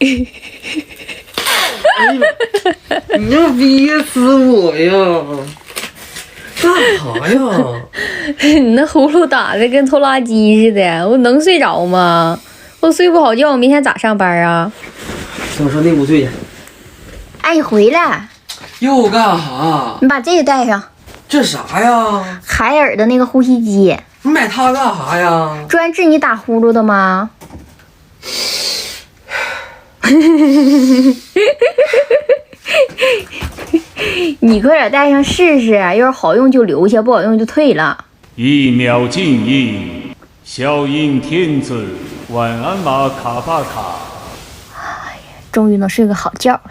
哎呀，你要憋死我呀！干啥呀？你那呼噜打的跟拖拉机似的，我能睡着吗？我睡不好觉，我明天咋上班啊？等我上内屋睡去。哎，你回来，又干啥？你把这个带上，这啥呀？海尔的那个呼吸机，你买它干啥呀？专治你打呼噜的吗？你快点带上试试，要是好用就留下，不好用就退了。一秒静音，小音天子，晚安吧，卡巴卡。终于能睡个好觉了。